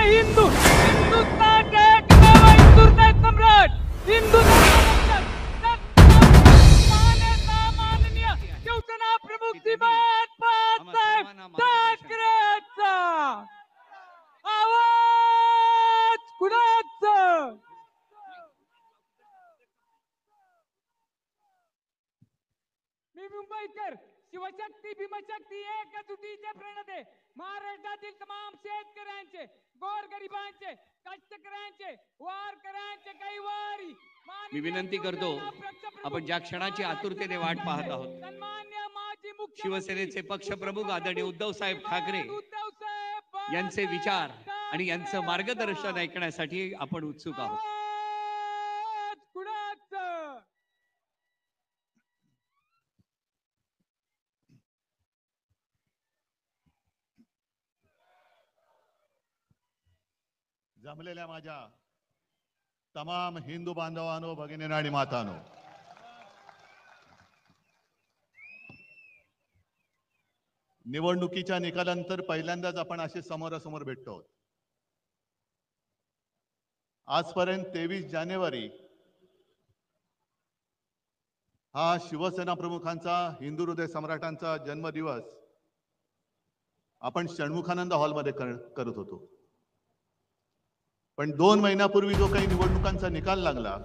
हिंदू हिंदुस्तान के एकमेव हिंदुत्व सम्राट हिंदू माननीय शिवसेना प्रमुख श्रीमान बाळासाहेब ठाकरेंचा आवाज कुणाचा? मी मुंबईकर शिवशक्ती भीमशक्ती एकजुटीचे प्रणेते महाराष्ट्रातील तमाम शेतकऱ्यांचे गोरगरिबांचे कष्टकऱ्यांचे वारकऱ्यांचे कैवारी मी विनंती करतो आपण ज्या क्षणाची आतुरतेने वाट पाहत आहोत सन्माननीय माजी मुख्यमंत्री शिवसेनेचे पक्षप्रमुख आदरणीय उद्धव साहेब ठाकरे यांचे विचार आणि यांचं मार्गदर्शन ऐकण्यासाठी आपण उत्सुक आहोत. जमलेल्या माझ्या तमाम हिंदू बांधवांनो भगिनींनो आणि मातांनो, निवडणुकीच्या निकालानंतर पहिल्यांदाच आपण असे समोरासमोर भेटतो. आजपर्यंत 23 जानेवारी हा शिवसेना प्रमुखांचा हिंदू हृदय सम्राटांचा जन्मदिवस आपण षण्मुखानंद हॉलमध्ये करत होतो. पण 2 महिन्यापूर्वी जो काही निवडणुकांचा निकाल लागला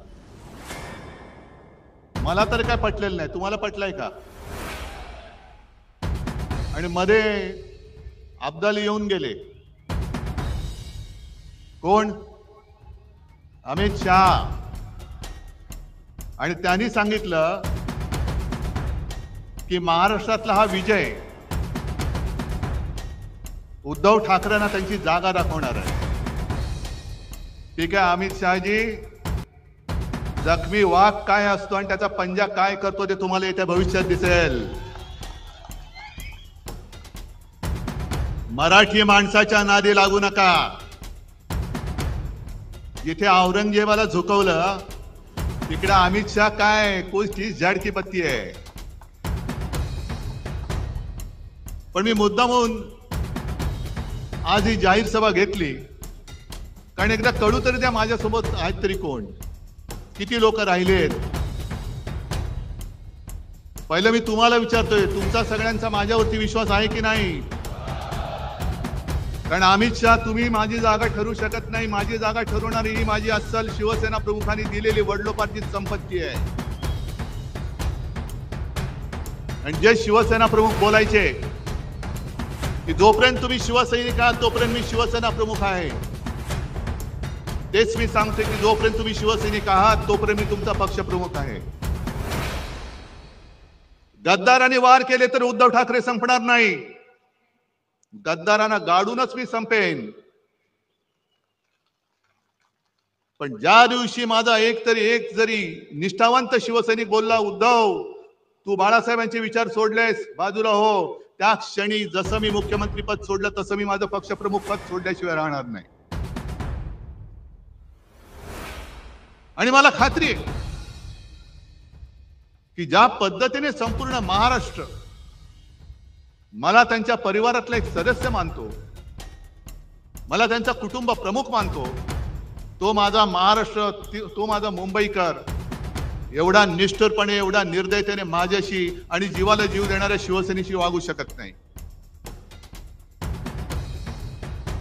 मला तर काय पटलेलं नाही. तुम्हाला पटलाय का? आणि मध्ये अब्दाली येऊन गेले. कोण? अमित शहा. आणि त्यांनी सांगितलं की महाराष्ट्रातला हा विजय उद्धव ठाकरेंना त्यांची जागा दाखवणार आहे. ठीक आहे अमित शहाजी, जखमी वाघ काय असतो आणि त्याचा पंजा काय करतो ते तुम्हाला येत्या भविष्यात दिसेल. मराठी माणसाच्या नादी लागू नका. जिथे औरंगजेबाला झुकवलं तिकडे अमित शहा काय कोणती झाडकी पत्ती आहे. पण मी मुद्दामून आज ही जाहीर सभा घेतली कारण एकदा कळू तरी त्या माझ्यासोबत आहेत तरी कोण, किती लोक राहिलेत. पहिलं मी तुम्हाला विचारतोय, तुमचा सगळ्यांचा माझ्यावरती विश्वास आहे की नाही? कारण अमित शहा तुम्ही माझी जागा ठरवू शकत नाही. माझी जागा ठरवणारी ही माझी अस्सल शिवसेना प्रमुखांनी दिलेली वडिलोपार्जित संपत्ती आहे. आणि जे शिवसेना प्रमुख बोलायचे की जोपर्यंत तुम्ही शिवसैनिक आहात तोपर्यंत मी शिवसेना प्रमुख आहे, तेच मी सांगते की जोपर्यंत तुम्ही शिवसैनिक आहात तोपर्यंत मी तुमचा पक्ष प्रमुख आहे. गद्दारांनी वार केले तर उद्धव ठाकरे संपणार नाही. गद्दारांना गाडूनच मी संपेन. पण ज्या दिवशी माझा एक जरी निष्ठावंत शिवसैनिक बोलला, उद्धव तू बाळासाहेबांचे विचार सोडलेस, बाजूला हो, त्या क्षणी जसं मी मुख्यमंत्री पद सोडलं तसं मी माझं पक्षप्रमुख पद सोडल्याशिवाय राहणार नाही. आणि मला खात्री आहे की ज्या पद्धतीने संपूर्ण महाराष्ट्र मला त्यांच्या परिवारातला एक सदस्य मानतो, मला त्यांचा कुटुंब प्रमुख मानतो, तो माझा महाराष्ट्र, तो माझा मुंबईकर एवढा निष्ठुरपणे एवढा निर्दयतेने माझ्याशी आणि जीवाला जीव देणाऱ्या शिवसेनेशी वागू शकत नाही.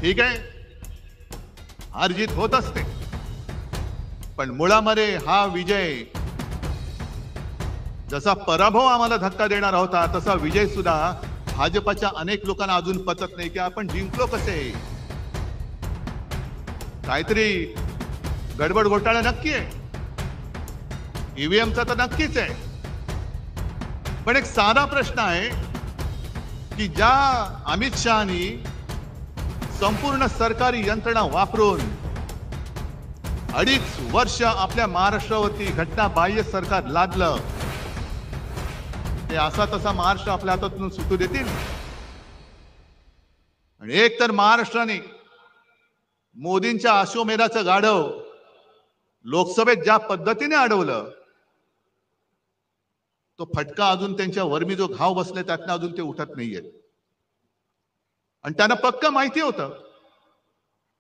ठीक आहे, हारजीत होत असते, पण मुळामध्ये हा विजय जसा पराभव आम्हाला धक्का देणार होता तसा विजय सुद्धा भाजपच्या अनेक लोकांना अजून पचत नाही की आपण जिंकलो कसे. काहीतरी गडबड घोटाळा नक्की आहे, ईव्हीएमचा तर नक्कीच आहे. पण एक साधा प्रश्न आहे की ज्या अमित शहानी संपूर्ण सरकारी यंत्रणा वापरून 2.5 वर्ष आपल्या महाराष्ट्रावरती घटना बाह्य सरकार लादलं, ते असा तसा महाराष्ट्र आपल्या हातातून सुटू देतील? आणि एक तर महाराष्ट्राने मोदींच्या अश्वमेधाचं गाढव लोकसभेत ज्या पद्धतीने अडवलं, तो फटका अजून त्यांच्या वर्मी जो घाव बसले त्यातनं अजून ते उठत नाहीये. आणि त्यांना पक्क माहिती होतं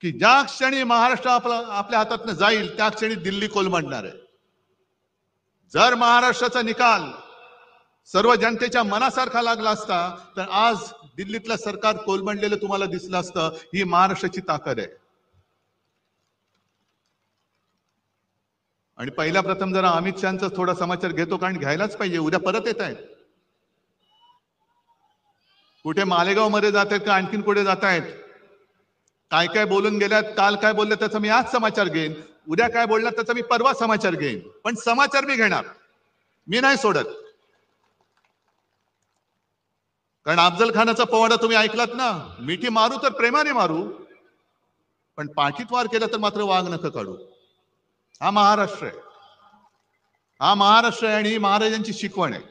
की ज्या क्षणी महाराष्ट्र आपल्या हातातनं जाईल त्या क्षणी दिल्ली कोलमडणार आहे. जर महाराष्ट्राचा निकाल सर्व जनतेच्या मनासारखा लागला असता तर आज दिल्लीतलं सरकार कोलमडलेलं तुम्हाला दिसलं असतं. ही महाराष्ट्राची ताकद आहे. आणि पहिल्या प्रथम जरा अमित शहाचा थोडा समाचार घेतो, कारण घ्यायलाच पाहिजे. उद्या परत येत आहेत. कुठे मालेगाव मध्ये जात आहेत का आणखीन कुठे जात आहेत, काय काय बोलून गेल्यात, काल काय बोलले त्याचा मी आज समाचार घेईन, उद्या काय बोलणार त्याचा मी परवा समाचार घेईन. पण समाचार मी घेणार, मी नाही सोडत. कारण अफजल खानाचा पोवाडा तुम्ही ऐकलात ना, मिठी मारू तर प्रेमाने मारू, पण पाठीत वार केला तर मात्र वाघ नख काढू. हा महाराष्ट्र आहे, हा महाराष्ट्र आहे आणि ही महाराजांची शिकवण आहे.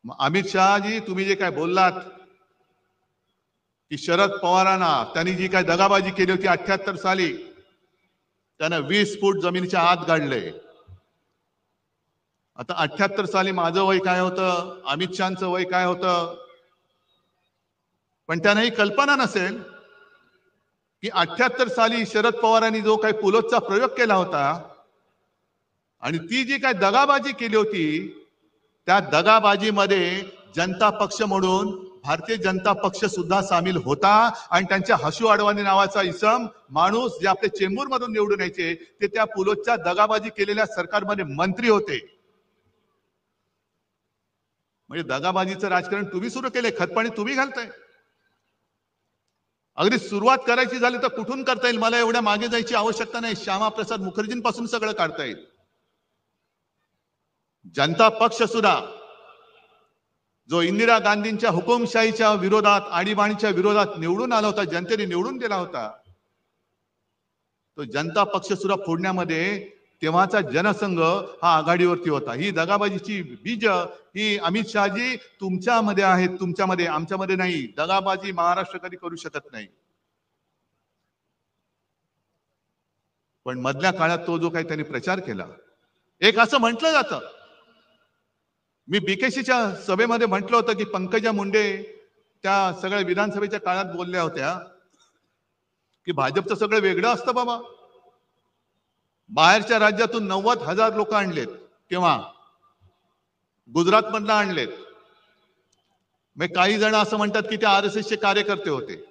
अमित शहाजी, तुम्ही जे काय बोललात की शरद पवारांना त्यांनी जी काय दगाबाजी केली होती 78 साली, त्यानं 20 फूट जमिनीच्या आत गाडले. आता 78 साली माझं वय काय होतं, अमित शहाचं वय काय होतं, पण त्यांना ही कल्पना नसेल की 78 साली शरद पवारांनी जो काही पुलोदचा प्रयोग केला होता आणि ती जी काय दगाबाजी केली होती, त्या दगाबाजीमध्ये जनता पक्ष म्हणून भारतीय जनता पक्ष सुद्धा सामील होता. आणि त्यांच्या हसू अडवाणी नावाचा इसम माणूस जे आपले चेंबूर मधून निवडून यायचे, ते त्या पुलोदच्या दगाबाजी केलेल्या सरकारमध्ये मंत्री होते. म्हणजे दगाबाजीचं राजकारण तुम्ही सुरू केले, खतपाणी तुम्ही घालताय. अगदी सुरुवात करायची झाली तर कुठून करता येईल, मला एवढ्या मागे जायची आवश्यकता नाही. श्यामाप्रसाद मुखर्जींपासून सगळं काढता येईल. जनता पक्ष सुद्धा जो इंदिरा गांधींच्या हुकुमशाहीच्या विरोधात, आणीबाणीच्या विरोधात निवडून आला होता, जनतेने निवडून दिला होता, तो जनता पक्ष सुद्धा फोडण्यामध्ये तेव्हाचा जनसंघ हा आघाडीवरती होता. ही दगाबाजीची बीज ही अमित शहाजी तुमच्यामध्ये आहेत, तुमच्यामध्ये, आमच्यामध्ये नाही. दगाबाजी महाराष्ट्र कधी करू शकत नाही. पण मधल्या काळात तो जो काही त्यांनी प्रचार केला, एक असं म्हटलं जातं, मी बीकेसीच्या सभेमध्ये म्हटलं होतं की पंकजा मुंडे त्या सगळ्या विधानसभेच्या काळात बोलल्या होत्या की भाजपचं सगळं वेगळं असतं बाबा. बाहेरच्या राज्यातून 90,000 लोक आणलेत, किंवा गुजरात मधनं आणलेत. मग काही जण असं म्हणतात की ते RSSचे कार्यकर्ते होते.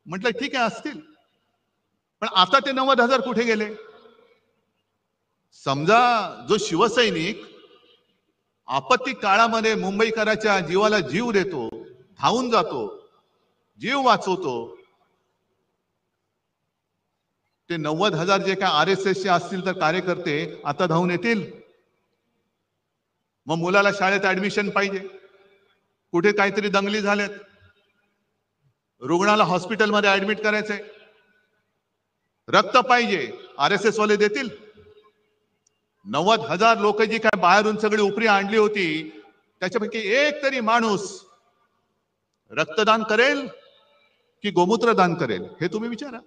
म्हटलं ठीक आहे, असतील, पण आता ते 90,000 कुठे गेले? समजा जो शिवसैनिक आपत्ती काळामध्ये मुंबईकराच्या जीवाला जीव देतो, धावून जातो, जीव वाचवतो, ते 90,000 जे काय RSSचे असतील तर कार्यकर्ते आता धावून येतील? मग मुलाला शाळेत ऍडमिशन पाहिजे, कुठे काहीतरी दंगली झाल्यात, रुग्णाला हॉस्पिटलमध्ये ऍडमिट करायचंय, रक्त पाहिजे, RSS वाले देतील? 90,000 लोक जी काय बाहेरून सगळी उपरी आणली होती, त्याच्यापैकी एक तरी माणूस रक्तदान करेल की गोमूत्र दान करेल, हे तुम्ही विचारा.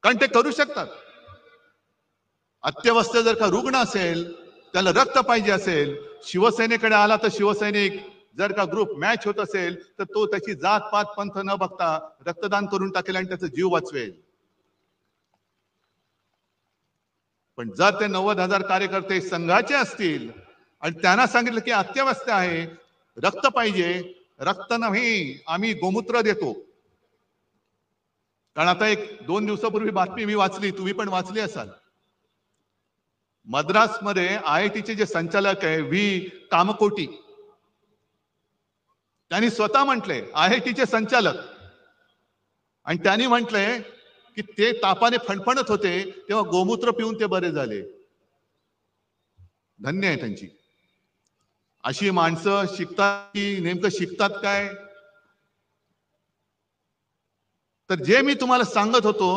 कारण ते करू शकतात. अत्यवस्थ जर का रुग्ण असेल, त्याला रक्त पाहिजे असेल, शिवसेनेकडे आला तर शिवसैनिक जर का ग्रुप मॅच होत असेल तर तो त्याची जात पात पंथ न बघता रक्तदान करून टाकेल आणि त्याचा जीव वाचवेल. पण जर ते 90,000 कार्यकर्ते संघाचे असतील आणि त्यांना सांगितलं की अत्यवस्थ आहे, रक्त पाहिजे, रक्त नाही, आम्ही गोमूत्र देतो. कारण आता 1-2 दिवसापूर्वी बातमी मी वाचली, तुम्ही पण वाचली असाल. मद्रासमध्ये IITचे जे संचालक आहे व्ही कामकोटी, त्यांनी स्वतः म्हटले, IITचे संचालक, आणि त्यांनी म्हटलंय की ते तापाने फणफणत होते तेव्हा गोमूत्र पिऊन ते बरे झाले. धन्य आहे त्यांची. अशी माणसं शिकतात की नेमकं शिकतात काय? तर जे मी तुम्हाला सांगत होतो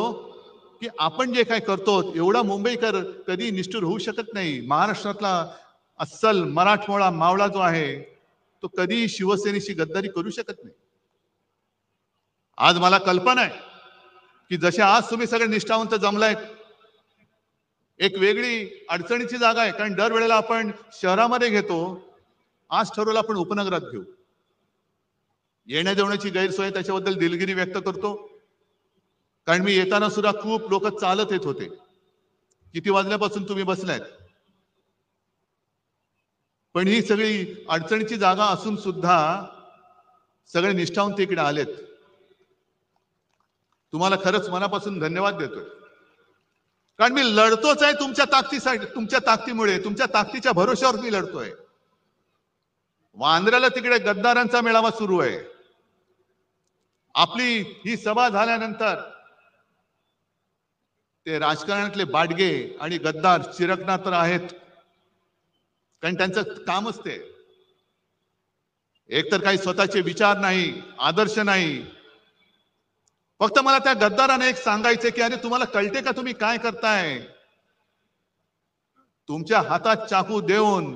की आपण जे काय करतो, एवढा मुंबईकर कधी निष्ठुर होऊ शकत नाही. महाराष्ट्रातला अस्सल मराठमोळा मावळा जो आहे तो कधी शिवसेनेशी गद्दारी करू शकत नाही. आज मला कल्पना आहे की जसे आज तुम्ही सगळे निष्ठावंत जमलायत, एक वेगळी अडचणीची जागा आहे. कारण दरवेळेला आपण शहरामध्ये घेतो, आज ठरवलं आपण उपनगरात घेऊ. येण्या जेवणाची गैरसोय, त्याच्याबद्दल दिलगिरी व्यक्त करतो. कारण मी येताना सुद्धा खूप लोक चालत येत होते. किती वाजल्यापासून तुम्ही बसलायत? पण ही सगळी अडचणीची जागा असून सुद्धा सगळे निष्ठावंत इकडे आलेत. तुम्हाला खरंच मनापासून धन्यवाद देतोय. कारण मी लढतोच आहे तुमच्या ताकदीसाठी, तुमच्या ताकदीमुळे, तुमच्या ताकदीच्या भरोश्यावर मी लढतोय. वांद्र्याला तिकडे गद्दारांचा मेळावा सुरू आहे. आपली ही सभा झाल्यानंतर ते राजकारणातले बाडगे आणि गद्दार चिरकणार तर आहेत, कारण त्यांचं कामच ते. एकतर काही स्वतःचे विचार नाही, आदर्श नाही. फक्त मला त्या गद्दाराने एक सांगायचे की अरे तुम्हाला कळते का तुम्ही काय करताय? तुमच्या हातात चाकू देऊन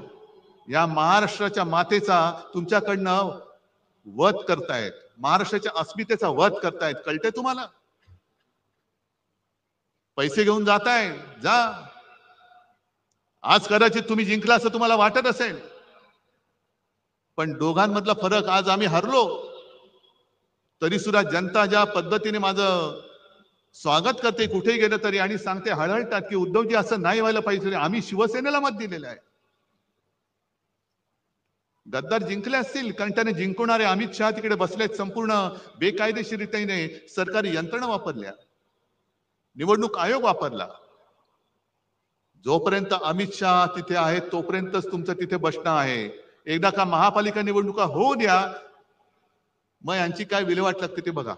या महाराष्ट्राच्या मातेचा तुमच्याकडनं वध करतायत, महाराष्ट्राच्या अस्मितेचा वध करतायत. कळते तुम्हाला? पैसे घेऊन जाताय, जा. आज कदाचित तुम्ही जिंकला असं तुम्हाला वाटत असेल, पण दोघांमधला फरक, आज आम्ही हरलो तरी सुद्धा जनता ज्या पद्धतीने माझं स्वागत करते कुठेही गेलं तरी, आणि सांगते, हळहळतात की उद्धवजी असं नाही व्हायला पाहिजे, आम्ही शिवसेनेला मत दिलेलं आहे. गद्दार जिंकले असतील कारण त्याने जिंकवणारे अमित शहा तिकडे बसलेत, संपूर्ण बेकायदेशीररीतीने सरकारी यंत्रणा वापरल्या, निवडणूक आयोग वापरला. जोपर्यंत अमित शहा तिथे आहेत तोपर्यंतच तुमचं तिथे बसणं आहे. एकदा का महापालिका निवडणुका होऊ द्या, मग यांची काय विल्हेवाट लागते ते बघा.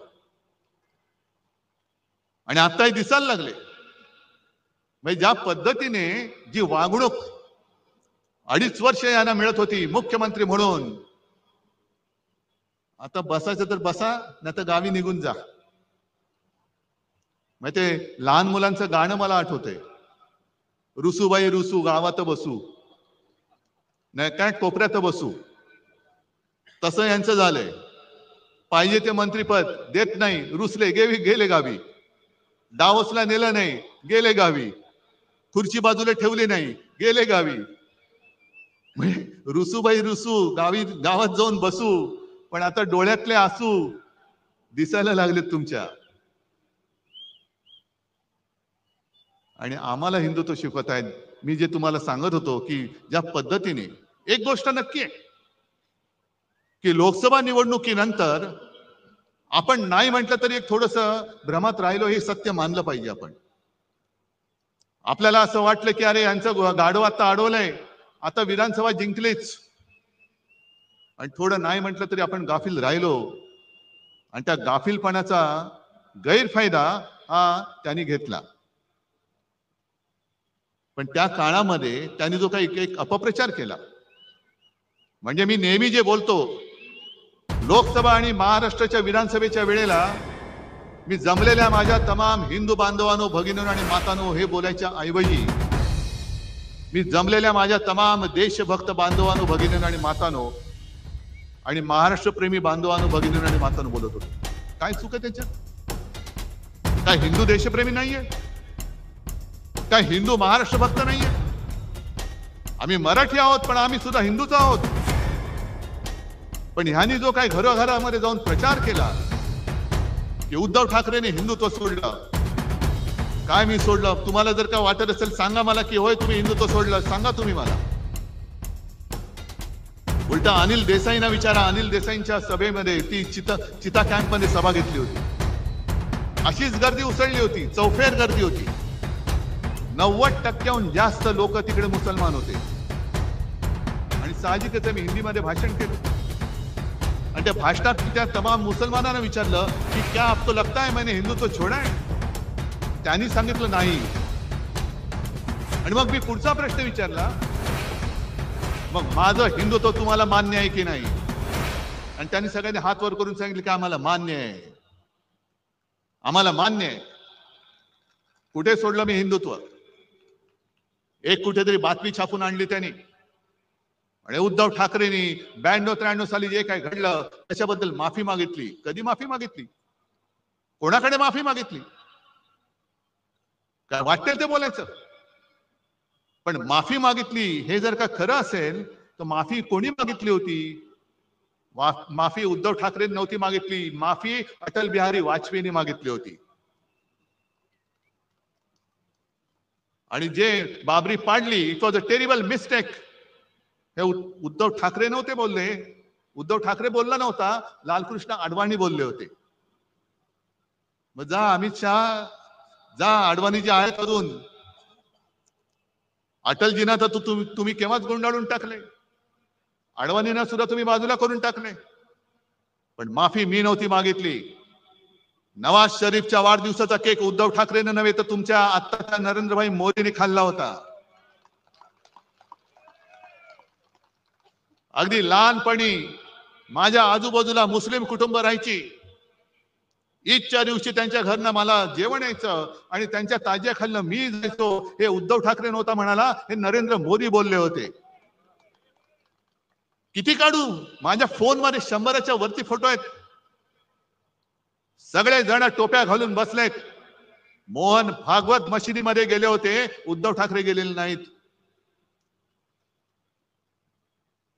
आणि आताही दिसायला लागले, म्हणजे ज्या पद्धतीने जी वागणूक 2.5 वर्ष यांना मिळत होती मुख्यमंत्री म्हणून, आता बसायचं तर बसा, नाही तर गावी निघून जा. मग ते लहान मुलांचं गाणं मला आठवतंय, रुसूबाई रुसू गावात बसू, नाही काय कोपऱ्यात बसू. तसं यांचं झालंय. पाहिजे ते मंत्रीपद देत नाही, रुसले, गेले गावी. डावसला नेलं नाही, गेले गावी. खुर्ची बाजूला ठेवली नाही, गेले गावी. रुसूबाई रुसू, गावात जाऊन बसू. पण आता डोळ्यातले आसू दिसायला लागलेत तुमच्या. आणि आम्हाला हिंदुत्व शिकवत आहेत. मी जे तुम्हाला सांगत होतो की ज्या पद्धतीने, एक गोष्ट नक्की आहे की लोकसभा निवडणुकीनंतर आपण नाही म्हटलं तरी एक थोडस भ्रमात राहिलो, हे सत्य मानलं पाहिजे आपण. आपल्याला असं वाटलं की अरे यांचं गाढव आता अडवलंय, आता विधानसभा जिंकलीच, आणि थोडं नाही म्हटलं तरी आपण गाफील राहिलो. आणि त्या गाफीलपणाचा गैरफायदा हा त्यांनी घेतला. पण त्या काळामध्ये त्यांनी जो काही एक अपप्रचार केला, म्हणजे मी नेहमी जे बोलतो, लोकसभा आणि महाराष्ट्राच्या विधानसभेच्या वेळेला मी जमलेल्या माझ्या तमाम हिंदू बांधवांनो, भगिनींनो आणि मातांनो हे बोलायच्या ऐवजी मी जमलेल्या माझ्या तमाम देशभक्त बांधवांनो, भगिनींनो आणि मातांनो आणि महाराष्ट्रप्रेमी बांधवांनो, भगिनींनो आणि मातांनो बोलत होतो. काय चूक आहे त्याच्यात? काय हिंदू देशप्रेमी नाहीये? काय हिंदू महाराष्ट्र भक्त नाहीये? आम्ही मराठी आहोत, पण आम्ही सुद्धा हिंदूच आहोत. पण ह्यांनी जो काय घरोघरामध्ये जाऊन प्रचार केला की उद्धव ठाकरेने हिंदुत्व सोडलं, काय मी सोडलं? तुम्हाला जर का वाटत असेल सांगा मला की होय तुम्ही हिंदुत्व सोडलं, सांगा तुम्ही मला. उलटा अनिल देसाईंना विचारा, अनिल देसाईंच्या सभेमध्ये ती चिता कॅम्पमध्ये सभा घेतली होती, अशीच गर्दी उसळली होती, चौफेर गर्दी होती. 90% जास्त लोक तिकडे मुसलमान होते. आणि साहजिकच मी हिंदीमध्ये भाषण केलं, आणि त्या भाषणात त्या तमाम मुसलमानांना विचारलं की क्या आपको लगता है मैंने हिंदुत्व छोड़ा है? त्यांनी सांगितलं नाही. आणि मग मी पुढचा प्रश्न विचारला, मग माझं हिंदुत्व तुम्हाला मान्य आहे की नाही? आणि त्यांनी सगळ्यांनी हात वर करून सांगितलं की आम्हाला मान्य आहे, आम्हाला मान्य आहे. कुठे सोडलं मी हिंदुत्व? एक कुठेतरी बातमी छापून आणली त्यांनी, आणि उद्धव ठाकरेंनी 92-93 साली जे काय घडलं त्याच्याबद्दल माफी मागितली. कधी माफी मागितली? कोणाकडे माफी मागितली? काय वाटेल ते बोलायचं, पण माफी मागितली. हे जर का खरं असेल तर माफी कोणी मागितली होती? माफी उद्धव ठाकरे नव्हती मागितली, माफी अटल बिहारी वाजपेयींनी मागितली होती. आणि जे बाबरी पाडली, it was a terrible mistake. हे उद्धव ठाकरे नव्हते बोलले. उद्धव ठाकरे बोलला नव्हता, लालकृष्ण अडवाणी बोलले होते. मग जा अमित शहा, जा अडवाणी जे आहेत अजून, अटलजींना तर तुम्ही केव्हाच गुंडाळून टाकले, अडवाणींना सुद्धा तुम्ही बाजूला करून टाकले. पण माफी मी नव्हती मागितली. नवाज शरीफच्या वाढदिवसाचा केक उद्धव ठाकरेने नव्हे तर तुमच्या आत्ताच्या नरेंद्रभाई मोदींनी खाल्ला होता. अगदी लहानपणी माझ्या आजूबाजूला मुस्लिम कुटुंब राहायची. ईदच्या दिवशी त्यांच्या घरनं मला जेवण यायचं आणि त्यांच्या ताज्या खाल्लं मी जायचो. हे उद्धव ठाकरे नव्हता म्हणाला, हे नरेंद्र मोदी बोलले होते. किती काढू? माझ्या फोनमध्ये 100च्या वरती फोटो आहेत. सगळे जण टोप्या घालून बसलेत. मोहन भागवत मशिदीमध्ये गेले होते, उद्धव ठाकरे गेलेले नाहीत.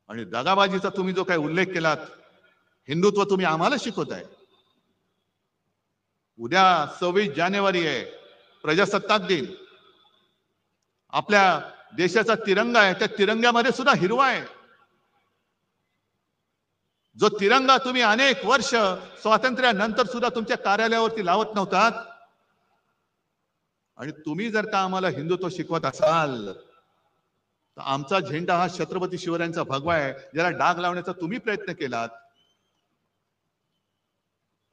आणि दगाबाजीचा तुम्ही जो काही उल्लेख केलात, हिंदुत्व तुम्ही आम्हाला शिकवताय. उद्या 26 जानेवारी आहे, प्रजासत्ताक दिन. आपल्या देशाचा तिरंगा आहे, त्या तिरंग्यामध्ये सुद्धा हिरवा आहे. जो तिरंगा तुम्ही अनेक वर्ष स्वातंत्र्यानंतर सुद्धा तुमच्या कार्यालयावरती लावत नव्हतात. आणि तुम्ही जर का आम्हाला हिंदुत्व शिकवत असाल तर आमचा झेंडा हा छत्रपती शिवरायांचा भगवा आहे, ज्याला डाग लावण्याचा तुम्ही प्रयत्न केलात.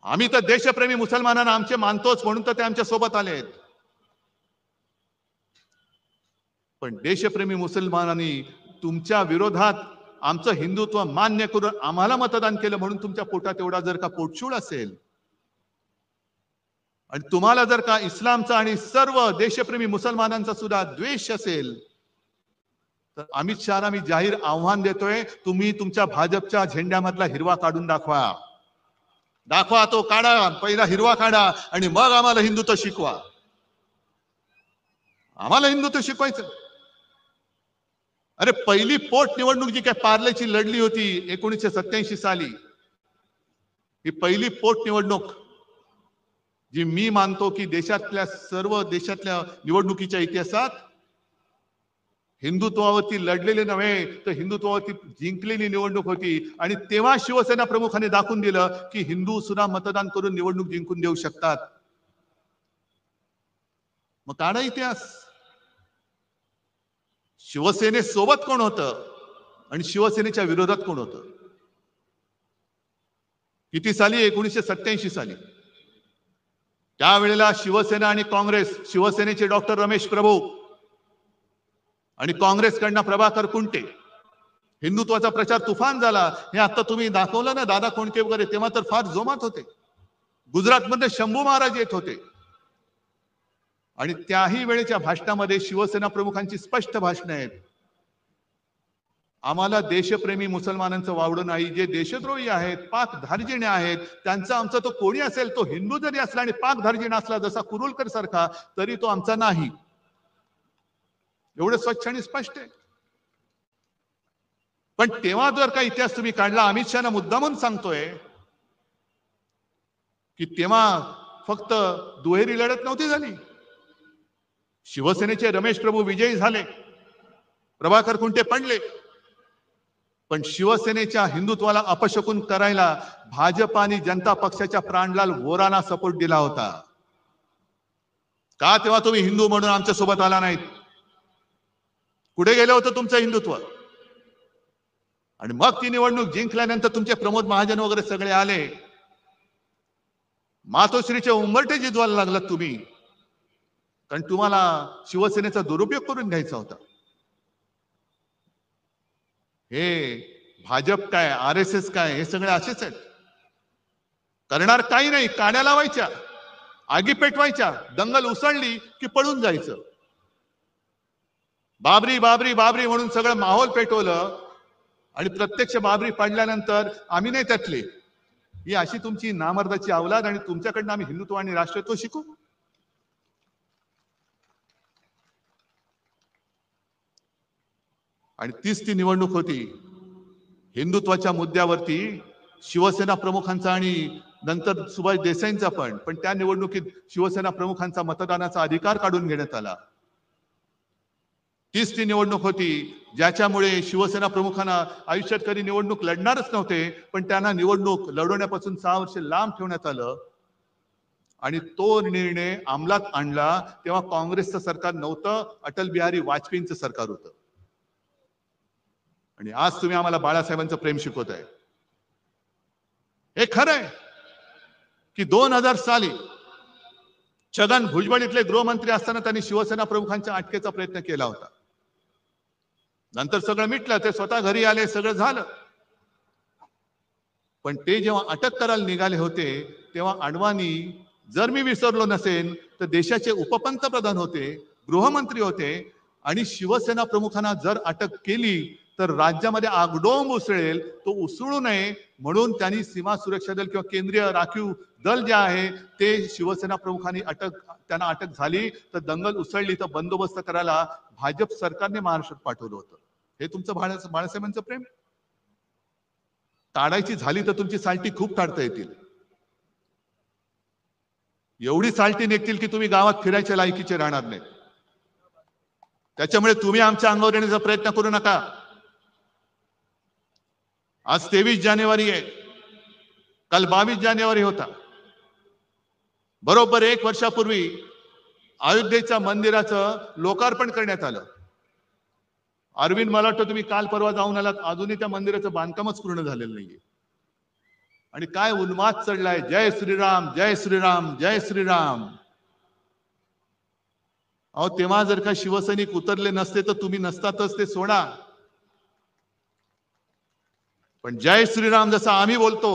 आम्ही तर देशप्रेमी मुसलमानांना आमचे मानतोच म्हणून तर ते आमच्या सोबत आलेत. पण देशप्रेमी मुसलमानांनी तुमच्या विरोधात आमचं हिंदुत्व मान्य करून आम्हाला मतदान केलं म्हणून तुमच्या पोटात एवढा जर का पोटशूळ असेल आणि तुम्हाला जर का इस्लामचा आणि सर्व देशप्रेमी मुसलमानांचा सुद्धा द्वेष असेल तर अमित शहाला मी जाहीर आव्हान देतोय, तुम्ही तुमच्या भाजपच्या झेंड्यामधला हिरवा काढून दाखवा. दाखवा, तो काढा, पहिला हिरवा काढा आणि मग आम्हाला हिंदुत्व शिकवा. आम्हाला हिंदुत्व शिकवायचं. अरे पहिली पोट निवडणूक जी काय पार्लेची लढली होती 1987 साली, ही पहिली पोट निवडणूक जी मी मानतो की सर्व देशातल्या निवडणुकीच्या इतिहासात हिंदुत्वावरती लढलेले नव्हे तर हिंदुत्वावरती जिंकलेली निवडणूक होती. आणि तेव्हा शिवसेना प्रमुखांनी दाखवून दिलं की हिंदू सुद्धा मतदान करून निवडणूक जिंकून देऊ शकतात. मग काढा इतिहास. शिवसेनेसोबत कोण होतं आणि शिवसेनेच्या विरोधात कोण होतं? किती साली? 1987 साली. त्यावेळेला शिवसेना आणि काँग्रेस, शिवसेनेचे डॉक्टर रमेश प्रभू आणि काँग्रेसकडनं प्रभाकर कुंटे, हिंदुत्वाचा प्रचार तुफान झाला. हे आता तुम्ही दाखवलं ना, दादा कोंडके वगैरे, तेव्हा तर फार जोमात होते. गुजरातमध्ये शंभू महाराज येत होते. आणि त्याही वेळेच्या भाषणामध्ये शिवसेना प्रमुखांची स्पष्ट भाषणं आहेत. आम्हाला देशप्रेमी मुसलमानांचं वावडं नाही. जे देशद्रोही आहेत, पाक धार्जिणे आहेत, त्यांचा आमचा तो कोणी असेल, तो हिंदू जरी असला आणि पाक धार्जिण असला, जसा कुरुलकर सारखा, तरी तो आमचा नाही. एवढं स्वच्छ आणि स्पष्ट आहे. पण तेव्हा जर का इतिहास तुम्ही काढला, अमित शहा मुद्दामून सांगतोय की तेव्हा फक्त दुहेरी लढत नव्हती झाली. शिवसेनेचे रमेश प्रभू विजयी झाले, प्रभाकर कुंटे पडले, पण शिवसेनेच्या हिंदुत्वाला अपशकुन करायला भाजप आणि जनता पक्षाच्या प्राणलाल वोरांना सपोर्ट दिला होता. का तेव्हा तुम्ही हिंदू म्हणून आमच्या सोबत आला नाहीत? कुठे गेलं होतं तुमचं हिंदुत्व? आणि मग ती निवडणूक जिंकल्यानंतर तुमचे प्रमोद महाजन वगैरे सगळे आले, मातोश्रीचे उंबरठे जिजवायला लागलात तुम्ही, कारण तुम्हाला शिवसेनेचा दुरुपयोग करून घ्यायचा होता. हे भाजप काय, RSS काय, हे सगळे असेच आहेत. करणार काही नाही, काड्या लावायच्या, आगी पेटवायच्या, दंगल उसळली की पळून जायचं. बाबरी बाबरी बाबरी म्हणून सगळं माहोल पेटवलं आणि प्रत्यक्ष बाबरी पडल्यानंतर आम्ही नाही त्यातले. ही अशी तुमची नामर्दाची अवलाद आणि तुमच्याकडनं आम्ही हिंदुत्व आणि राष्ट्रत्व शिकू? आणि तीच ती निवडणूक होती. हिंदुत्वाच्या मुद्द्यावरती शिवसेना प्रमुखांचा आणि नंतर सुभाष देसाईंचा पण त्या निवडणुकीत शिवसेना प्रमुखांचा मतदानाचा अधिकार काढून घेण्यात आला. तीच ती निवडणूक होती ज्याच्यामुळे शिवसेना प्रमुखांना आयुष्यात कधी निवडणूक लढणारच नव्हते, पण त्यांना निवडणूक लढवण्यापासून 6 वर्ष लांब ठेवण्यात आलं आणि तो निर्णय अंमलात आणला तेव्हा काँग्रेसचं सरकार नव्हतं, अटल बिहारी वाजपेयींचं सरकार होतं. आणि आज तुम्ही आम्हाला बाळासाहेबांचं प्रेम शिकवत आहे. हे खरं आहे की 2000 साली छगन भुजबळ इथले गृहमंत्री असताना त्यांनी शिवसेना प्रमुखांच्या अटकेचा प्रयत्न केला होता. नंतर सगळं मिटलं, ते स्वतः घरी आले, सगळं झालं. पण ते जेव्हा अटक करायला निघाले होते तेव्हा अडवाणी, जर मी विसरलो नसेल तर देशाचे उपपंतप्रधान होते, गृहमंत्री होते. आणि शिवसेना प्रमुखांना जर अटक केली तर राज्यामध्ये आगडोंब उसळेल, तो उसळू नये म्हणून त्यांनी सीमा सुरक्षा दल किंवा केंद्रीय राखीव दल जे आहे ते शिवसेना प्रमुखांनी त्यांना अटक झाली तर दंगल उसळली तर बंदोबस्त करायला भाजप सरकारने महाराष्ट्रात पाठवलं होतं. हे तुमचं बाळासाहेबांचं प्रेम. ताडायची झाली तर तुमची साल्टी खूप काढता येतील. एवढी साल्टी निघतील की तुम्ही गावात फिरायच्या लायकीचे राहणार नाही. त्याच्यामुळे तुम्ही आमच्या अंगावर येण्याचा प्रयत्न करू नका. आज 23 जानेवारी आहे, काल 22 जानेवारी होता. बरोबर 1 वर्षापूर्वी अयोध्येच्या मंदिराचं लोकार्पण करण्यात आलं. अरविंद, मला वाटतं तुम्ही काल परवा जाऊन आलात, अजूनही त्या मंदिराचं बांधकामच पूर्ण झालेलं नाहीये. आणि काय उन्माद चढलाय, जय श्रीराम जय श्रीराम जय श्रीराम. अहो, तेव्हा जर का शिवसैनिक उतरले नसते तर तुम्ही नसतातच, ते सोडा. पण जय श्रीराम जसं आम्ही बोलतो,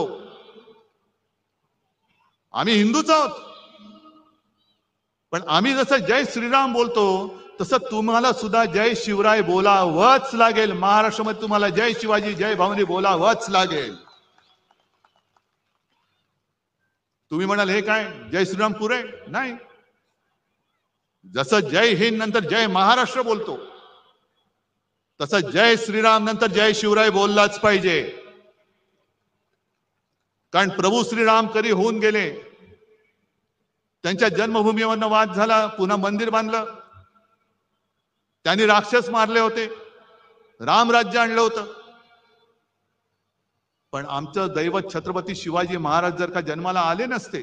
आम्ही हिंदूच आहोत, पण आम्ही जसं जय श्रीराम बोलतो तसं तुम्हाला सुद्धा जय शिवराय बोलावंच लागेल. महाराष्ट्रामध्ये तुम्हाला जय शिवाजी जय भवानी बोलावंच लागेल. तुम्ही म्हणाल हे काय जय श्रीराम पुरे नाही. जसं जय हिंद नंतर जय महाराष्ट्र बोलतो तसं जय श्रीराम नंतर जय शिवराय बोललाच पाहिजे. कारण प्रभू श्रीराम कधी होऊन गेले, त्यांच्या जन्मभूमीवरनं वाद झाला, पुन्हा मंदिर बांधलं, त्यांनी राक्षस मारले होते, रामराज्य आणलं होतं. पण आमचं दैवत छत्रपती शिवाजी महाराज जर का जन्माला आले नसते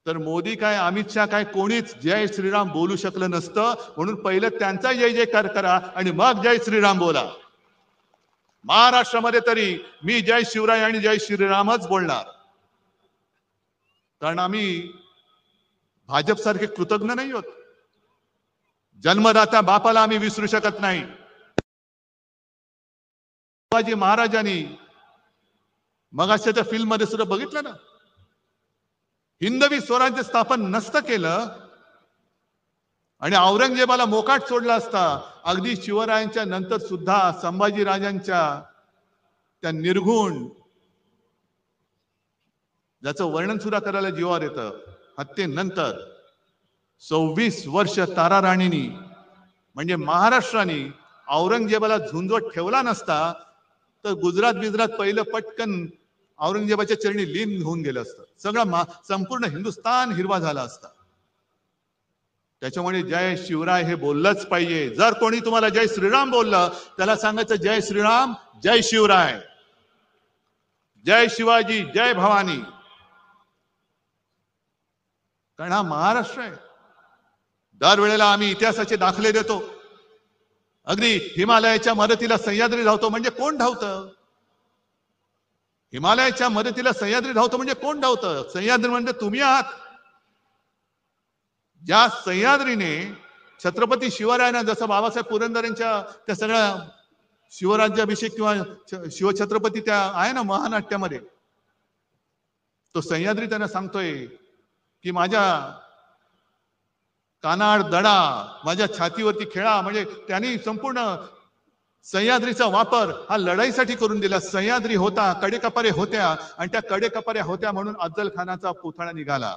तर मोदी काय, अमित शहा काय, कोणीच जय श्रीराम बोलू शकलं नसतं. म्हणून पहिलं त्यांचा जय जयकार करा आणि मग जय श्रीराम बोला. महाराष्ट्रामध्ये तरी मी जय शिवराय आणि जय श्रीरामच बोलणार, कारण आम्ही भाजप सारखे कृतज्ञ नाही आहोत. जन्मदाता बापाला आम्ही विसरू शकत नाही. शिवाजी महाराजांनी मग त्या फिल्म मध्ये सुद्धा बघितलं ना, हिंदवी स्वराज्य स्थापन नसतं केलं आणि औरंगजेबाला मोकाट सोडला असता. अगदी शिवरायांच्या नंतर सुद्धा संभाजीराजांच्या त्या निर्घुण, ज्याचं वर्णन सुद्धा करायला जीवावर येतं, हत्येनंतर 26 वर्ष ताराराणीनी म्हणजे महाराष्ट्राने औरंगजेबाला झुंजवत ठेवला नसता तर गुजरात पहिलं पटकन औरंगजेबाच्या चरणी लीन होऊन गेलं असतं. सगळं संपूर्ण हिंदुस्थान हिरवा झाला असता. त्याच्यामुळे जय शिवराय हे बोललंच पाहिजे. जर कोणी तुम्हाला जय श्रीराम बोललं त्याला सांगायचं जय श्रीराम जय शिवराय, जय शिवाजी जय भवानी. कारण हा महाराष्ट्र आहे. दरवेळेला आम्ही इतिहासाचे दाखले देतो. अगदी हिमालयाच्या मदतीला सह्याद्री धावतो म्हणजे कोण धावतं? हिमालयाच्या मदतीला सह्याद्री धावतो म्हणजे कोण धावतं? सह्याद्री म्हणजे तुम्ही आहात. ज्या सह्याद्रीने छत्रपती शिवरायांना, जसं बाबासाहेब पुरंदरेंच्या त्या सगळ्या शिवराज्याभिषेक किंवा शिवछत्रपती त्या आहे ना महानाट्यामध्ये, तो सह्याद्री त्यांना सांगतोय की माझ्या कानाड दडा, माझ्या छातीवरती खेळा. म्हणजे त्यांनी संपूर्ण सह्याद्रीचा वापर हा लढाईसाठी करून दिला. सह्याद्री होता, कडेकपारे होत्या आणि त्या कडेकपाऱ्या होत्या म्हणून अफजल खानाचा पुतळा निघाला.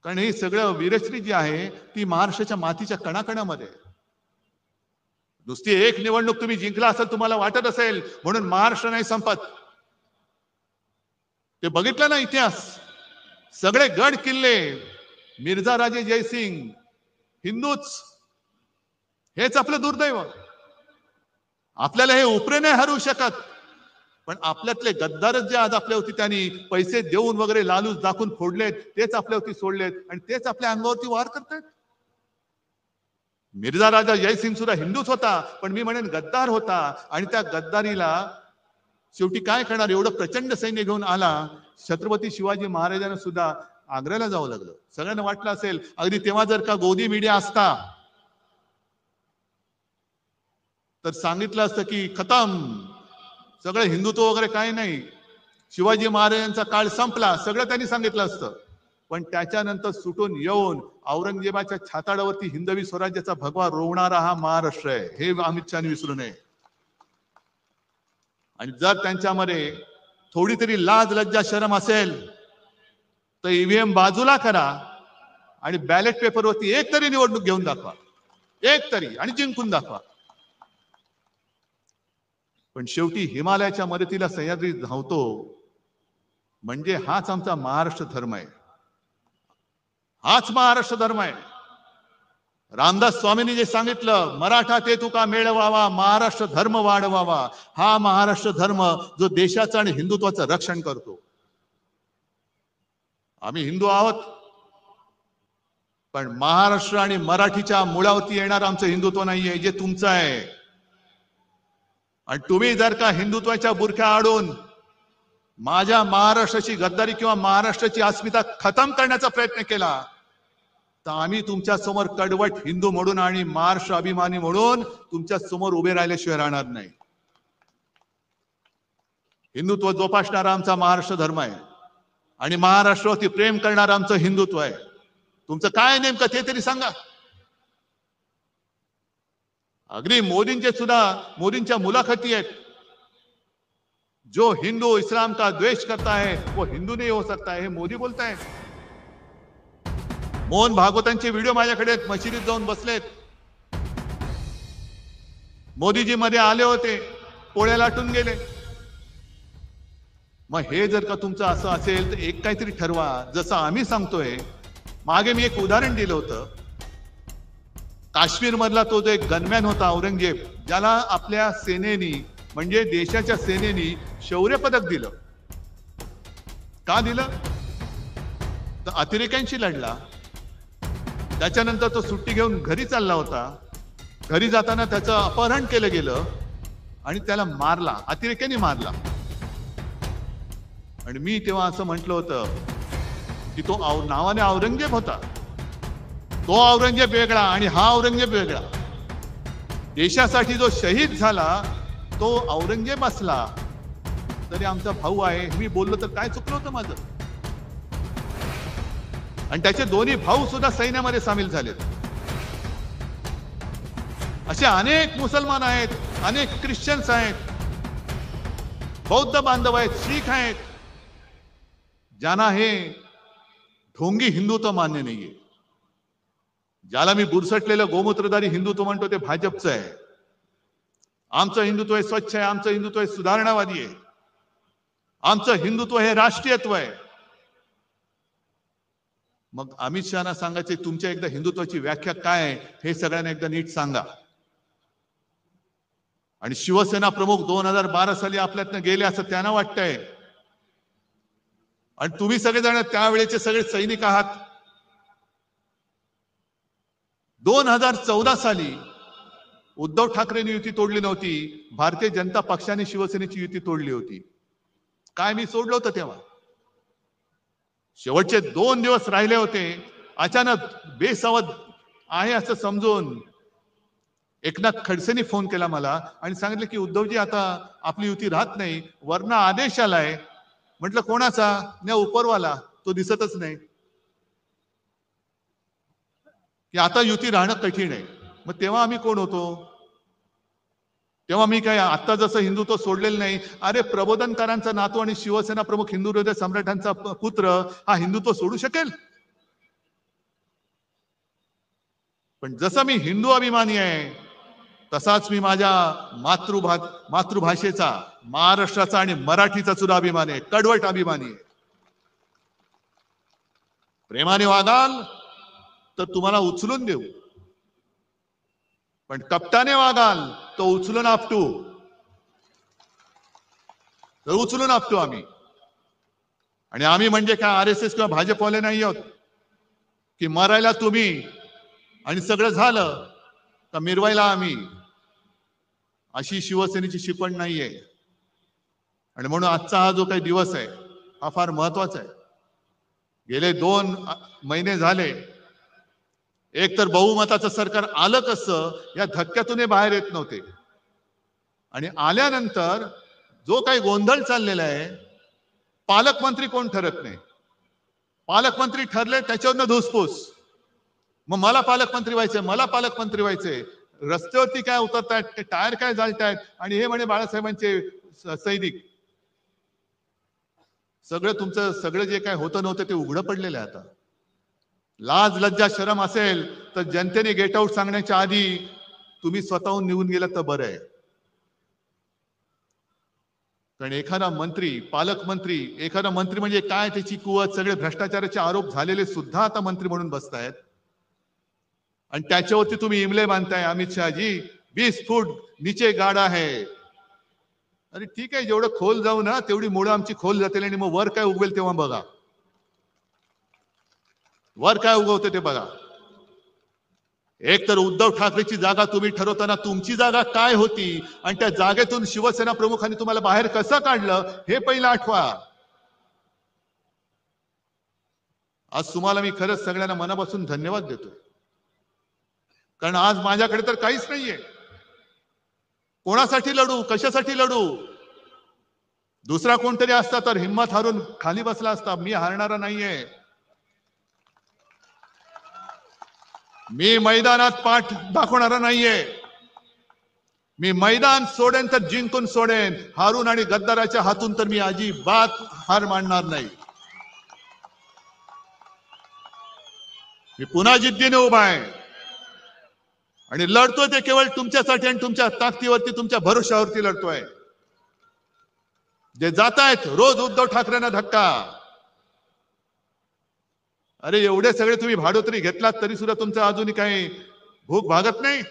कारण ही सगळं वीरश्री जी आहे ती महाराष्ट्राच्या मातीच्या कणाकणामध्ये. नुसती एक निवडणूक तुम्ही जिंकला असेल तुम्हाला वाटत असेल म्हणून महाराष्ट्र नाही संपत. ते बघितलं ना इतिहास, सगळे गड किल्ले, मिर्झा राजे जयसिंग, हिंदूच, हेच आपलं दुर्दैव. आपल्याला हे उपरे नाही हरवू शकत, पण आपल्यातले गद्दारच जे आज आपल्यावरती त्यांनी पैसे देऊन वगैरे लालूच दाखवून फोडलेत, तेच आपल्यावरती सोडलेत आणि तेच आपल्या अंगावरती वार करतायत. मिर्झा राजा जयसिंग सुद्धा हिंदूच होता, पण मी म्हणेन गद्दार होता. आणि त्या गद्दारीला शेवटी काय करणार, एवढं प्रचंड सैन्य घेऊन आला. छत्रपती शिवाजी महाराजांना सुद्धा आग्र्याला जावं लागलं. सगळ्यांना वाटलं असेल अगदी तेव्हा जर का गोदी मीडिया असता तर सांगितलं असतं की खतम, सगळं हिंदुत्व वगैरे काही नाही, शिवाजी महाराजांचा काळ संपला, सगळं त्यांनी सांगितलं असतं. पण त्याच्यानंतर सुटून येऊन औरंगजेबाच्या छाताडावरती हिंदवी स्वराज्याचा भगवा रोवणारा हा महाराष्ट्र आहे, हे अमित शहाने विसरू नये. आणि जर त्यांच्यामध्ये थोडी तरी लाज लज्जा शरम असेल तर ईव्हीएम बाजूला करा आणि बॅलेट पेपरवरती एक तरी निवडणूक घेऊन दाखवा, एक तरी, आणि जिंकून दाखवा. पण शेवटी हिमालयाच्या मदतीला सह्याद्री धावतो म्हणजे हाच आमचा महाराष्ट्र धर्म आहे, हाच महाराष्ट्र धर्म आहे. रामदास स्वामींनी जे सांगितलं, मराठा ते तुका मेळवावा, महाराष्ट्र धर्म वाढवावा, हा महाराष्ट्र धर्म जो देशाचं आणि हिंदुत्वाचं रक्षण करतो. आम्ही हिंदू आहोत, पण महाराष्ट्र आणि मराठीच्या मुळावरती येणार आमचं हिंदुत्व नाहीये, जे तुमचं आहे. आणि तुम्ही जर का हिंदुत्वाच्या बुरख्या आडून माझ्या महाराष्ट्राची गद्दारी किंवा महाराष्ट्राची अस्मिता खतम करण्याचा प्रयत्न केला तर आम्ही तुमच्या समोर कडवट हिंदू म्हणून आणि महाराष्ट्र अभिमानी म्हणून तुमच्या समोर उभे राहिल्याशिवाय राहणार नाही. हिंदुत्व जोपासणारा आमचा महाराष्ट्र धर्म आहे आणि महाराष्ट्रावरती प्रेम करणारं आमचं हिंदुत्व आहे. तुमचं काय नेमकं ते तरी सांगा. अगदी मोदींच्या मुलाखती आहेत, जो हिंदू इस्लाम का द्वेष करता है वो हिंदू नहीं हो सकता है, हे मोदी बोलतायत. मोहन भागवतांचे व्हिडिओ माझ्याकडे मशिदीत जाऊन बसलेत. मोदीजी मध्ये आले होते, पोळ्या लाटून गेले. मग हे जर का तुमचं असं असेल तर एक काहीतरी ठरवा, जसं आम्ही सांगतोय. मागे मी एक उदाहरण दिलं होतं, काश्मीर मधला तो जो एक गनमॅन होता औरंगजेब, ज्याला आपल्या सेनेनी म्हणजे देशाच्या सेनेनी शौर्य पदक दिलं. का दिलं तर अतिरेक्यांशी लढला. त्याच्यानंतर तो सुट्टी घेऊन घरी चालला होता. घरी जाताना त्याचं अपहरण केलं गेलं आणि त्याला मारला, अतिरेक्यांनी मारला. आणि मी तेव्हा असं म्हटलं होतं की तो नावाने औरंगजेब होता, तो औरंगजेब वेगळा आणि हा औरंगजेब वेगळा. देशासाठी जो शहीद झाला तो औरंगजेब असला तरी आमचा भाऊ आहे. मी बोललो तर काय चुकलं होतं माझं. आणि त्याचे दोन्ही भाऊ सुद्धा सैन्यामध्ये सामील झालेत. असे अनेक मुसलमान आहेत, अनेक ख्रिश्चन्स आहेत, बौद्ध बांधव आहेत, शीख आहेत, ज्यांना हे ढोंगी हिंदुत्व मान्य नाहीये. ज्याला मी बुरसटलेलं गोमूत्रधारी हिंदुत्व म्हणतो ते भाजपचं आहे. आमचं हिंदुत्व हे स्वच्छ आहे, आमचं हिंदुत्व हे सुधारणावादी आहे, आमचं हिंदुत्व हे राष्ट्रीयत्व आहे. मग अमित शहाना सांगायचे तुमच्या एकदा हिंदुत्वाची व्याख्या काय आहे हे सगळ्यांना एकदा नीट सांगा. आणि शिवसेना प्रमुख 2012 साली आपल्यातनं गेले असं त्यांना वाटतंय. आणि तुम्ही सगळेजण त्यावेळेचे सगळे सैनिक आहात. 2014 साली उद्धव ठाकरेंनी युती तोडली नव्हती, भारतीय जनता पक्षाने शिवसेनेची युती तोडली होती. काय मी सोडलं होतं तेव्हा. शेवटचे 2 दिवस राहिले होते. अचानक बेसावध आहे असं समजून एकनाथ खडसेंनी फोन केला मला आणि सांगितलं की उद्धवजी आता आपली युती राहत नाही, वर्ण आदेश आलाय. म्हटलं कोणाचा? नाही उपरवाला, तो दिसतच नाही, की आता युती राहणं कठीण आहे. मग तेव्हा आम्ही कोण होतो? तेव्हा मी काय आता जसं हिंदुत्व सोडलेलं नाही. अरे प्रबोधनकारांचा नातू आणि शिवसेना प्रमुख हिंदू हृदय सम्राटांचा पुत्र हा हिंदुत्व सोडू शकेल? पण जसं मी हिंदू अभिमानी आहे तसाच मी माझ्या मातृभाषेचा, महाराष्ट्राचा आणि मराठीचा सुद्धा अभिमान आहे, कडवट अभिमानी आहे. प्रेमाने वागाल तर तुम्हाला उचलून देऊ, पण कपटाने वागाल तो उचलून आपटू, आम्ही. आणि आम्ही म्हणजे काय RSS किंवा भाजपवाले नाही आहोत की मरायला तुम्ही आणि सगळं झालं तर मिरवायला आम्ही. अशी शिवसेनेची शिकवण नाहीये. आणि म्हणून आजचा हा जो काही दिवस आहे हा फार महत्वाचा आहे. गेले 2 महिने झाले, एक तर बहुमताचं सरकार आलं कसं या धक्क्यातून हे बाहेर येत नव्हते. आणि आल्यानंतर जो काही गोंधळ चाललेला आहे, पालकमंत्री कोण ठरत नाही. पालकमंत्री ठरले त्याच्यावरनं धुसफूस. मग मला पालकमंत्री व्हायचंय, रस्त्यावरती काय उतरतायत, ते टायर काय जाळतायत, आणि हे म्हणे बाळासाहेबांचे सैनिक. सगळं जे काय होतं नव्हतं ते उघडं पडलेलं आहे आता. लाज लज्जा शरम असेल तर जनतेने गेट आउट सांगण्याच्या आधी तुम्ही स्वतःहून निघून गेलात तर बरं आहे. कारण एखादा मंत्री म्हणजे काय, त्याची कुवत, सगळे भ्रष्टाचाराचे आरोप झालेले सुद्धा आता मंत्री म्हणून बसतायत. आणि त्याच्यावरती तुम्ही इमले बांधताय. अमित शहाजी 20 फूट नीचे गाडा है. अरे ठीक आहे, जेवढं खोल जाऊ ना तेवढी मुळं आमची खोल जातील आणि मग वर काय उगवेल तेव्हा बघा. वर काय उगवते ते बघा. एक तर उद्धव ठाकरेची जागा तुम्ही ठरवताना तुमची जागा काय होती आणि त्या जागेतून शिवसेना प्रमुखांनी तुम्हाला बाहेर कसं काढलं हे पहिलं आठवा. आज तुम्हाला मी खरंच सगळ्यांना मनापासून धन्यवाद देतो. कारण आज माझ्याकडे तर काहीच नाहीये. कोणासाठी लढू, कशासाठी लढू? दुसरा कोणतरी असता तर हिम्मत हारून खाली बसला असता. मी हारणारा नाहीये. मी मैदानात पाठ दाखवणारा नाहीये. मी मैदान सोडेन तर जिंकून सोडेन. हारून आणि गद्दाराच्या हातून तर मी अजिबात हार मानणार नाही. मी पुन्हा जिद्दीने उभा आहे आणि लढतोय ते केवळ तुमच्यासाठी आणि तुमच्या ताकदीवरती, तुमच्या भरोशावरती लढतोय. जे जात आहेत रोज उद्धव ठाकरेंना धक्का. अरे एवढे सगळे तुम्ही भाडोत्री घेतलात तरी सुद्धा तुमचं अजूनही काही भूक भागत नाही.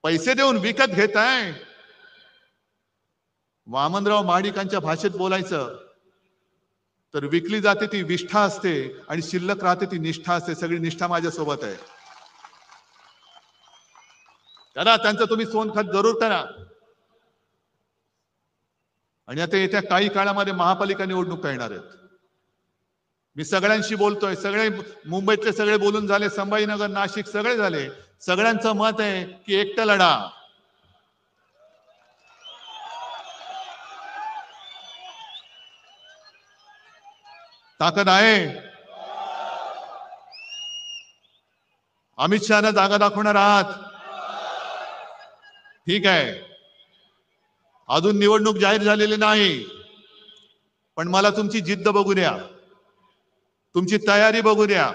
पैसे देऊन विकत घेताय. वामनराव महाडिकांच्या भाषेत बोलायचं तर विकली जाते ती विष्ठा असते आणि शिल्लक राहते ती निष्ठा असते. सगळी निष्ठा माझ्या सोबत आहे. करा त्यांचं तुम्ही सोनखत जरूर करा. आणि आता येत्या काही काळामध्ये महापालिका निवडणुका येणार आहेत. मी सगळ्यांशी बोलतोय. सगळे मुंबईतले सगळे बोलून झाले, संभाजीनगर, नाशिक सगळे झाले. सगळ्यांचं मत आहे की एकटं लढा. ताकद आहे. अमित शहाना जागा दाखवणार आहात. ठीक आहे, अजून निवडणूक जाहीर झालेली नाही, पण मला तुमची जिद्द बघू द्या, तुमची तयारी बघू द्या.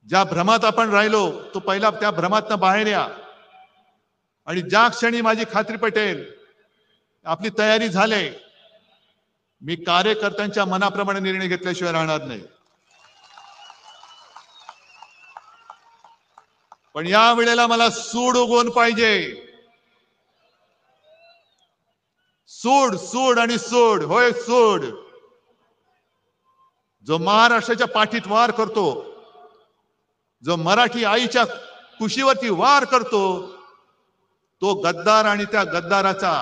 ज्या भ्रमात आपण राहिलो तो पहिला त्या भ्रमातनं बाहेर या. आणि ज्या क्षणी माझी खात्री पटेल आपली तयारी झाले, मी कार्यकर्त्यांच्या मनाप्रमाणे निर्णय घेतल्याशिवाय राहणार नाही. पण या वेळेला मला सूड उगवून पाहिजे. सूड, सूड आणि सूड. होय, सूड. जो महाराष्ट्राच्या पाठीत वार करतो, जो मराठी आईच्या कुशीवरती वार करतो, तो गद्दार आणि त्या गद्दाराचा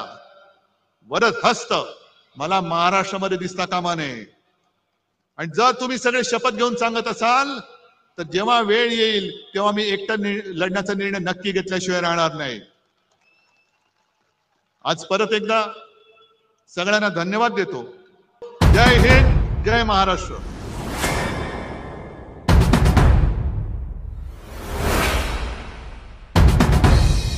वरद हस्त मला महाराष्ट्रामध्ये दिसता कामा नये. आणि जर तुम्ही सगळे शपथ घेऊन सांगत असाल तर जेव्हा वेळ येईल तेव्हा मी एकटा लढण्याचा निर्णय नक्की घेतल्याशिवाय राहणार नाही. आज परत एकदा सगळ्यांना धन्यवाद देतो. जय हिंद, जय महाराष्ट्र.